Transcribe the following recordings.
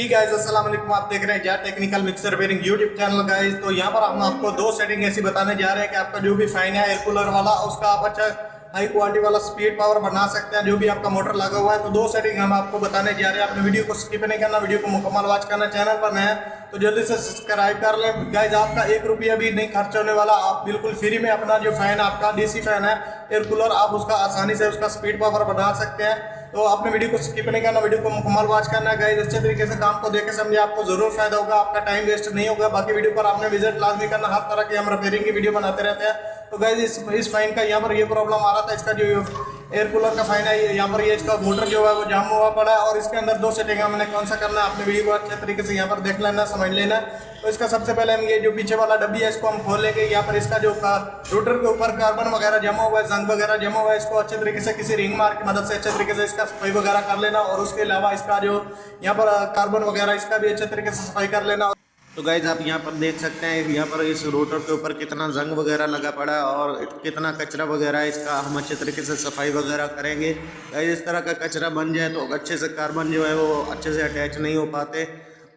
जी guys अस्सलाम वालेकुम। आप देख रहे हैं जा technical mixer repairing YouTube channel guys. तो यहाँ पर हम आपको दो सेटिंग ऐसी बताने जा रहे हैं कि आपका जो भी फैन है एयर कूलर वाला उसका आप अच्छा हाई क्वालिटी वाला स्पीड पावर बना सकते हैं। जो भी आपका मोटर लगा हुआ है तो दो सेटिंग हम आपको बताने जा रहे हैं। आपने वीडियो को स्किप नहीं करना, वीडियो को मुकम्मल वॉच करना। चैनल पर नया तो जल्दी से सब्सक्राइब कर लें गाइस। आपका 1 रुपया भी नहीं खर्च होने वाला। आप बिल्कुल फ्री में अपना जो फैन आपका डीसी फैन है एयर कूलर आप उसका आसानी से उसका स्पीड पावर बना सकते हैं। तो आपने वीडियो को स्किप नहीं करना, वीडियो को मुकम्मल वॉच करना है गाइस। अच्छे तरीके से काम को देख के समझे, आपको जरूर फायदा होगा, आपका टाइम वेस्ट नहीं होगा। बाकी वीडियो पर आपने विजिट लाजमी करना। हर तरह की हम रिपेयरिंग की वीडियो बनाते रहते हैं। तो गाइस इस फाइन का यहाँ पर ये प्रॉब्लम आ रहा था, इसका जो एयर कूलर का फाइन है यहाँ पर ये इसका मोटर जो है वो जाम हुआ पड़ा है। और इसके अंदर दो सेटिंग हमने कौन सा करना है आपने वीडियो को अच्छे तरीके से यहाँ पर देख लेना, समझ लेना। तो इसका सबसे पहले हम ये जो पीछे वाला डब्बी है इसको हम खोल लेंगे। यहाँ पर इसका जो रोटर के ऊपर कार्बन वगैरह जमा हुआ है, जंग वगैरह जमा हुआ है, इसको अच्छे तरीके से किसी रिंग मार की मदद से अच्छे तरीके से इसका सफाई वगैरह कर लेना। और उसके अलावा इसका जो यहाँ पर कार्बन वगैरह इसका भी अच्छे तरीके से सफाई कर लेना। तो गाइज आप यहाँ पर देख सकते हैं यहाँ पर इस रोटर के ऊपर कितना जंग वगैरह लगा पड़ा है और कितना कचरा वगैरह है। इसका हम अच्छे तरीके से सफाई वगैरह करेंगे। गाइज इस तरह का कचरा बन जाए तो अच्छे से कार्बन जो है वो अच्छे से अटैच नहीं हो पाते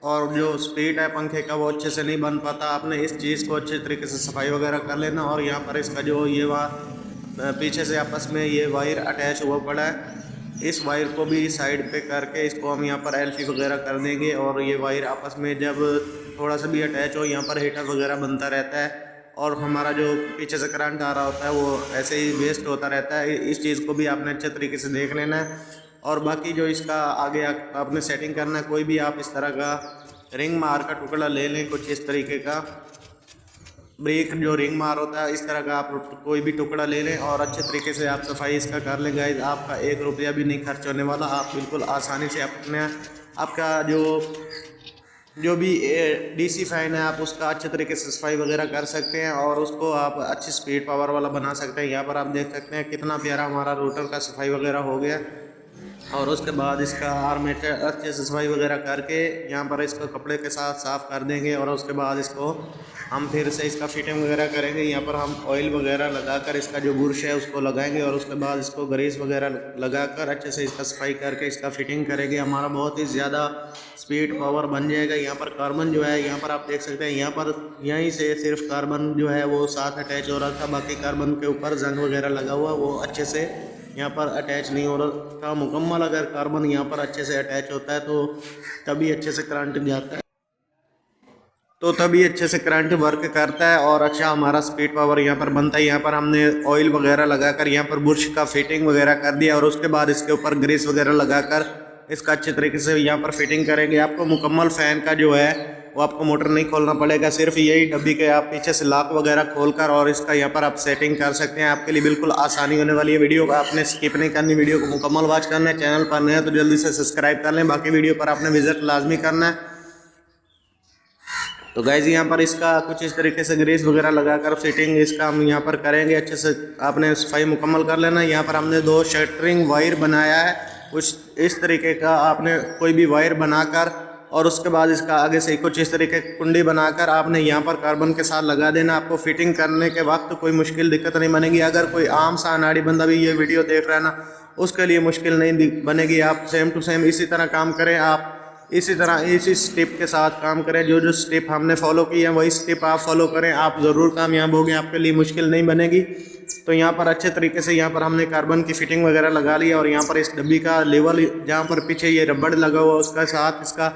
और जो स्पीड है पंखे का वो अच्छे से नहीं बन पाता। आपने इस चीज़ को अच्छे तरीके से सफाई वगैरह कर लेना। और यहाँ पर इसका जो ये पीछे से आपस में ये वायर अटैच हुआ पड़ा है, इस वायर को भी साइड पे करके इसको हम यहाँ पर एल्फी वगैरह कर देंगे। और ये वायर आपस में जब थोड़ा सा भी अटैच हो यहाँ पर हीटर वगैरह बनता रहता है और हमारा जो पीछे से करंट आ रहा होता है वो ऐसे ही वेस्ट होता रहता है। इस चीज़ को भी आपने अच्छे तरीके से देख लेना है। और बाकी जो इसका आगे आपने सेटिंग करना है, कोई भी आप इस तरह का रिंग मार का टुकड़ा ले लें, कुछ इस तरीके का ब्रेक जो रिंग मार होता है इस तरह का आप कोई भी टुकड़ा ले लें और अच्छे तरीके से आप सफाई इसका कर लें गाइज। आपका 1 रुपया भी नहीं खर्च होने वाला। आप बिल्कुल आसानी से अपने आपका जो भी डीसी फैन है आप उसका अच्छे तरीके से सफाई वगैरह कर सकते हैं और उसको आप अच्छी स्पीड पावर वाला बना सकते हैं। यहाँ पर आप देख सकते हैं कितना प्यारा हमारा रोटर का सफाई वगैरह हो गया। और उसके बाद इसका आर्मेचर अच्छे से सफाई वगैरह करके यहाँ पर इसको कपड़े के साथ साफ़ कर देंगे। और उसके बाद इसको हम फिर से इसका फिटिंग वगैरह करेंगे। यहाँ पर हम ऑयल वगैरह लगाकर इसका जो बुरश है उसको लगाएंगे और उसके बाद इसको ग्रीस वगैरह लगाकर अच्छे से इसका सफाई करके इसका फिटिंग करेंगे। हमारा बहुत ही ज़्यादा स्पीड पावर बन जाएगा। यहाँ पर कार्बन जो है यहाँ पर आप देख सकते हैं, यहाँ पर यहीं से सिर्फ कार्बन जो है वो साथ अटैच हो रहा था, बाकी कार्बन के ऊपर जंग वगैरह लगा हुआ वो अच्छे से यहाँ पर अटैच नहीं हो रहा था मुकम्मल। अगर कार्बन यहाँ पर अच्छे से अटैच होता है तो तभी अच्छे से करंट जाता है, तो तभी अच्छे से करंट वर्क करता है और अच्छा हमारा स्पीड पावर यहाँ पर बनता है। यहाँ पर हमने ऑयल वगैरह लगाकर यहाँ पर बुरश का फिटिंग वगैरह कर दिया और उसके बाद इसके ऊपर ग्रीस वगैरह लगाकर इसका अच्छे तरीके से यहाँ पर फिटिंग करेंगे। आपको मुकम्मल फ़ैन का जो है वो आपको मोटर नहीं खोलना पड़ेगा, सिर्फ यही डब्बी के आप पीछे से लॉक वगैरह खोलकर और इसका यहाँ पर आप सेटिंग कर सकते हैं। आपके लिए बिल्कुल आसानी होने वाली है। वीडियो को आपने स्किप नहीं करनी, वीडियो को मुकम्मल वॉच करना है। चैनल पर नए हैं तो जल्दी से सब्सक्राइब कर लें, बाकी वीडियो पर आपने विजिट लाजमी करना है। तो गाइज यहाँ पर इसका कुछ इस तरीके से ग्रीस वगैरह लगाकर फिटिंग इसका हम यहाँ पर करेंगे। अच्छे से आपने सफाई मुकम्मल कर लेना। यहाँ पर हमने 2 शटरिंग वायर बनाया है, कुछ इस तरीके का आपने कोई भी वायर बनाकर और उसके बाद इसका आगे से कुछ इस तरीके की कुंडी बनाकर आपने यहाँ पर कार्बन के साथ लगा देना। आपको फिटिंग करने के वक्त कोई मुश्किल दिक्कत नहीं बनेगी। अगर कोई आम सा अनाड़ी बंदा भी ये वीडियो देख रहा है ना, उसके लिए मुश्किल नहीं बनेगी। आप सेम टू सेम इसी तरह काम करें, आप इसी तरह इसी स्टेप के साथ काम करें। जो स्टेप हमने फॉलो की है वही स्टेप आप फॉलो करें, आप ज़रूर कामयाब होंगे, आपके लिए मुश्किल नहीं बनेगी। तो यहाँ पर अच्छे तरीके से यहाँ पर हमने कार्बन की फिटिंग वगैरह लगा ली और यहाँ पर इस डब्बी का लेवल जहाँ पर पीछे ये रबड़ लगा हुआ उसका साथ इसका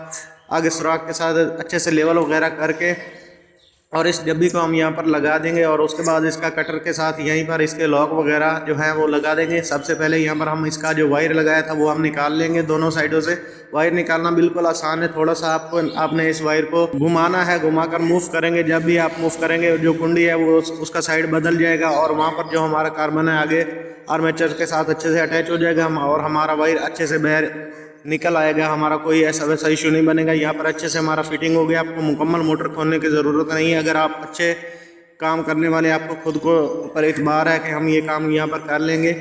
आगे सुराख के साथ अच्छे से लेवल वगैरह करके और इस डब्बी को हम यहाँ पर लगा देंगे। और उसके बाद इसका कटर के साथ यहीं पर इसके लॉक वगैरह जो है वो लगा देंगे। सबसे पहले यहाँ पर हम इसका जो वायर लगाया था वो हम निकाल लेंगे। दोनों साइडों से वायर निकालना बिल्कुल आसान है। थोड़ा सा आपने इस वायर को घुमाना है, घुमाकर मूव करेंगे। जब भी आप मूव करेंगे जो कुंडी है वो उसका साइड बदल जाएगा और वहाँ पर जो हमारा कार्बन है आगे आर्मेचर के साथ अच्छे से अटैच हो जाएगा और हमारा वायर अच्छे से बाहर निकल आएगा। हमारा कोई ऐसा वैसा इशू नहीं बनेगा। यहाँ पर अच्छे से हमारा फिटिंग हो गया। आपको मुकम्मल मोटर खोलने की ज़रूरत नहीं है। अगर आप अच्छे काम करने वाले, आपको खुद को पर एतबार है कि हम ये काम यहाँ पर कर लेंगे,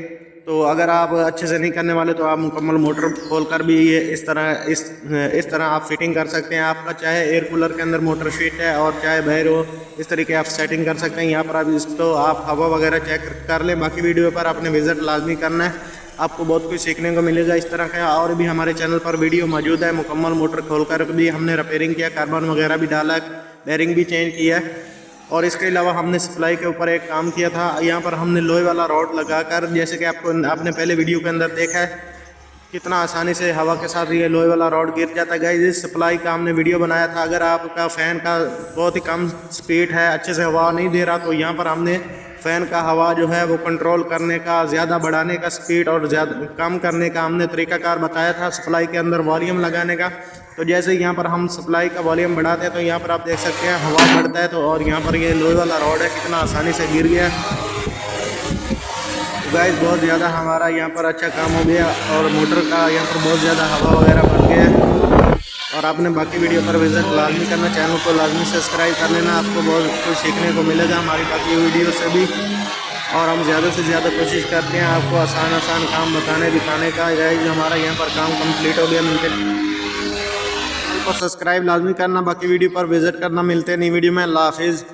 तो अगर आप अच्छे से नहीं करने वाले तो आप मुकम्मल मोटर खोलकर भी ये इस तरह आप फिटिंग कर सकते हैं। आपका चाहे एयर कूलर के अंदर मोटर फिट है और चाहे बाहर हो, इस तरीके आप सेटिंग कर सकते हैं। यहाँ पर आप इसको आप हवा वगैरह चेक कर लें। बाकी वीडियो पर आपने विजिट लाजमी करना है। आपको बहुत कुछ सीखने को मिलेगा इस तरह का। और भी हमारे चैनल पर वीडियो मौजूद है, मुकम्मल मोटर खोलकर भी हमने रिपेयरिंग किया, कार्बन वगैरह भी डाला, बेरिंग भी चेंज किया। और इसके अलावा हमने सप्लाई के ऊपर एक काम किया था, यहाँ पर हमने लोहे वाला रॉड लगाकर, जैसे कि आपने पहले वीडियो के अंदर देखा है कितना आसानी से हवा के साथ ये लोहे वाला रॉड गिर जाता है। गाइस इस सप्लाई का हमने वीडियो बनाया था। अगर आपका फ़ैन का बहुत ही कम स्पीड है, अच्छे से हवा नहीं दे रहा, तो यहाँ पर हमने फ़ैन का हवा जो है वो कंट्रोल करने का, ज़्यादा बढ़ाने का स्पीड और ज़्यादा कम करने का हमने तरीकाकार बताया था। सप्लाई के अंदर वॉल्यूम लगाने का, तो जैसे यहाँ पर हम सप्लाई का वॉल्यूम बढ़ाते हैं तो यहाँ पर आप देख सकते हैं हवा बढ़ता है। तो और यहाँ पर ये लोहे वाला रॉड है कितना आसानी से गिर गया। गाइस बहुत ज़्यादा हमारा यहाँ पर अच्छा काम हो गया और मोटर का यहाँ पर बहुत ज़्यादा हवा वगैरह बढ़ गया। और आपने बाकी वीडियो पर विजिट लाजमी करना, चैनल को लाजमी सब्सक्राइब कर लेना, आपको बहुत कुछ सीखने को मिलेगा हमारी बाकी वीडियो से भी। और हम ज़्यादा से ज़्यादा कोशिश करते हैं आपको आसान काम बताने दिखाने का। गाइस हमारा यहाँ पर काम कंप्लीट हो गया। मिलते चैनल को सब्सक्राइब लाजमी करना, बाकी वीडियो पर विजिट करना। मिलते हैं नई वीडियो में। अल्लाह हाफिज़।